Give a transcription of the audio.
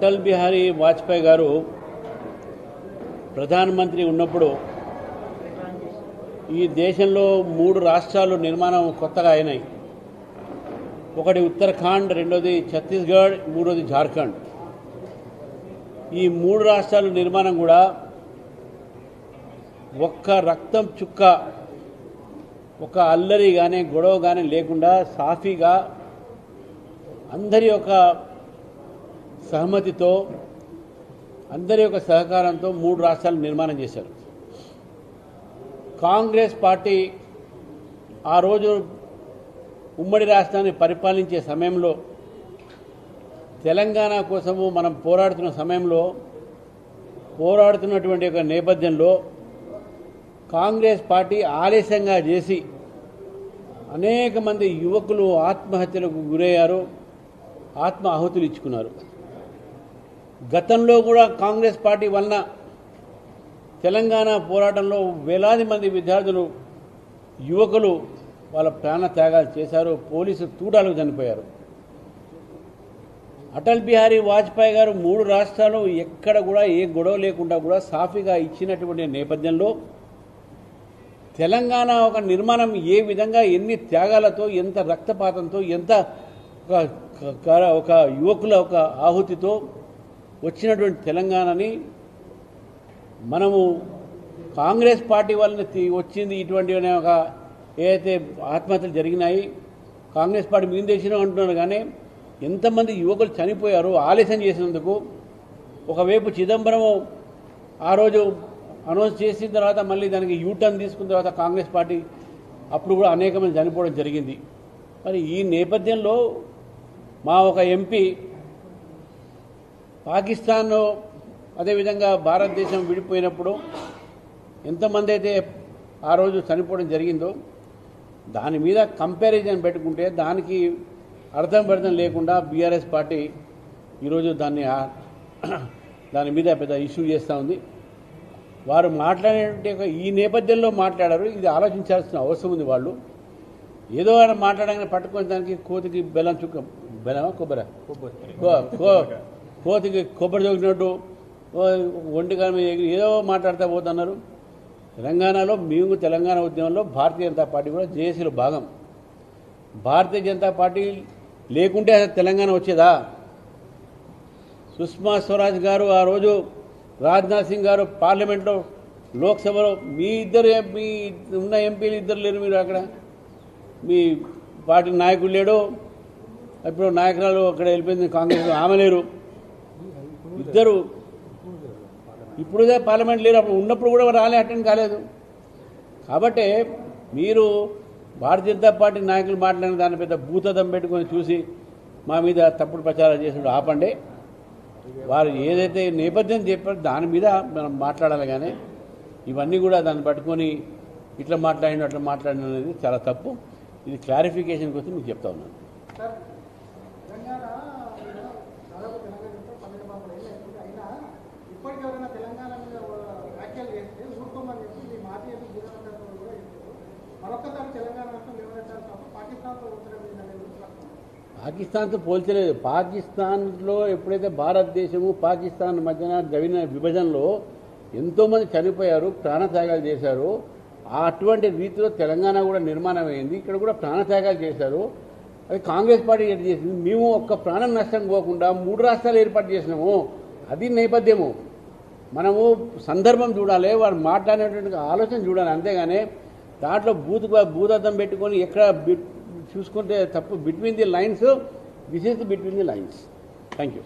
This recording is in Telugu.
అటల్ బిహారీ వాజ్పేయి గారు ప్రధానమంత్రి ఉన్నప్పుడు ఈ దేశంలో 3 రాష్ట్రాలు నిర్మాణం కొత్తగా అయినాయి. ఒకటి ఉత్తరాఖండ్, రెండోది ఛత్తీస్గఢ్, మూడోది జార్ఖండ్. ఈ 3 రాష్ట్రాల నిర్మాణం కూడా ఒక్క రక్తం చుక్క, ఒక అల్లరి కానీ గొడవ కానీ లేకుండా సాఫీగా అందరి యొక్క సహమతితో, అందరి యొక్క సహకారంతో 3 రాష్ట్రాలు నిర్మాణం చేశారు. కాంగ్రెస్ పార్టీ ఆ రోజు ఉమ్మడి రాష్ట్రాన్ని పరిపాలించే సమయంలో, తెలంగాణ కోసము మనం పోరాడుతున్న సమయంలో, పోరాడుతున్నటువంటి ఒక నేపథ్యంలో కాంగ్రెస్ పార్టీ ఆలస్యంగా చేసి అనేక మంది యువకులు ఆత్మహత్యలకు గురయ్యారు, ఆత్మాహుతులు ఇచ్చుకున్నారు. గతంలో కూడా కాంగ్రెస్ పార్టీ వలన తెలంగాణ పోరాటంలో వేలాది మంది విద్యార్థులు, యువకులు వాళ్ళ ప్రాణ త్యాగాలు చేశారు, పోలీసు తూటాలకు చనిపోయారు. అటల్ బిహారీ వాజ్పేయి గారు 3 రాష్ట్రాలు ఎక్కడ కూడా ఏ గొడవ లేకుండా కూడా సాఫీగా ఇచ్చినటువంటి నేపథ్యంలో తెలంగాణ ఒక నిర్మాణం ఏ విధంగా, ఎన్ని త్యాగాలతో, ఎంత రక్తపాతంతో, ఎంత ఒక యువకుల ఒక ఆహుతితో వచ్చినటువంటి తెలంగాణని మనము కాంగ్రెస్ పార్టీ వలన వచ్చింది ఇటువంటి ఒక ఏదైతే ఆత్మహత్యలు జరిగినాయి, కాంగ్రెస్ పార్టీ మీద దేశం అంటున్నారు. కానీ ఎంతమంది యువకులు చనిపోయారు ఆలస్యం చేసినందుకు. ఒకవైపు చిదంబరం ఆ రోజు అనౌన్స్ చేసిన తర్వాత మళ్ళీ దానికి యూటర్న్ తీసుకున్న తర్వాత కాంగ్రెస్ పార్టీ అప్పుడు కూడా అనేక మంది చనిపోవడం జరిగింది. మరి ఈ నేపథ్యంలో మా ఒక ఎంపీ పాకిస్తాన్, అదేవిధంగా భారతదేశం విడిపోయినప్పుడు ఎంతమంది అయితే ఆ రోజు చనిపోవడం జరిగిందో దాని మీద కంపారిజన్ పెట్టుకుంటే దానికి అర్థం లేకుండా బీఆర్ఎస్ పార్టీ ఈరోజు దాని మీద పెద్ద ఇష్యూ చేస్తూ ఉంది. వారు మాట్లాడే ఈ నేపథ్యంలో మాట్లాడారు. ఇది ఆలోచించాల్సిన అవసరం ఉంది. వాళ్ళు ఏదో అని మాట్లాడగానే పట్టుకొని దానికి కోతికి బెల్లం చుక్క, బెల్లమా కొబ్బరి, కోతికి కొబ్బరి చొక్కినట్టు ఒంటిగా ఏదో మాట్లాడుతూ పోతున్నారు. తెలంగాణలో మేము తెలంగాణ ఉద్యమంలో భారతీయ జనతా పార్టీ కూడా జేఏసీలో భాగం. భారతీయ జనతా పార్టీ లేకుంటే తెలంగాణ వచ్చేదా? సుష్మా స్వరాజ్ గారు ఆ రోజు, రాజ్నాథ్ సింగ్ గారు పార్లమెంట్లో, లోక్సభలో మీ ఉన్న ఎంపీలు ఇద్దరు లేరు. మీరు అక్కడ మీ పార్టీ నాయకుడు లేడు, ఇప్పుడు నాయకురాలు అక్కడ వెళ్ళిపోయింది కాంగ్రెస్, ఆమె లేరు, ఇద్దరు ఇప్పుడుదే పార్లమెంట్ లేరు. అప్పుడు ఉన్నప్పుడు కూడా అటెండ్ కాలేదు. కాబట్టి మీరు భారతీయ జనతా పార్టీ నాయకులు మాట్లాడిన దాని పెద్ద భూతదం పెట్టుకొని చూసి మా మీద తప్పుడు ప్రచారం చేసినప్పుడు ఆపండి. వారు ఏదైతే నేపథ్యం చెప్పారో దాని మీద మనం మాట్లాడాలి. కానీ ఇవన్నీ కూడా దాన్ని పట్టుకొని ఇట్లా మాట్లాడిన అట్లా మాట్లాడిన అనేది చాలా తప్పు. ఇది క్లారిఫికేషన్ కోసం మీకు చెప్తా ఉన్నాను. పాకిస్తాన్తో పోల్చలేదు. పాకిస్తాన్లో ఎప్పుడైతే భారతదేశము పాకిస్తాన్ మధ్యన జరిగిన విభజనలో ఎంతోమంది చనిపోయారు, ప్రాణత్యాగాలు చేశారు. అటువంటి రీతిలో తెలంగాణ కూడా నిర్మాణం అయింది. ఇక్కడ కూడా ప్రాణత్యాగాలు చేశారు. అది కాంగ్రెస్ పార్టీ ఎట్లా చేసింది? మేము ఒక్క ప్రాణం నష్టం పోకుండా 3 రాష్ట్రాలు ఏర్పాటు చేసినాము. అది నేపథ్యము. మనము సందర్భం చూడాలి, వారు మాట్లాడేటువంటి ఆలోచన చూడాలి. అంతేగాని దాంట్లో భూతద్దం పెట్టుకొని ఎక్కడ చూసుకుంటే తప్పు. Between the lines, this is between the lines. Thank you.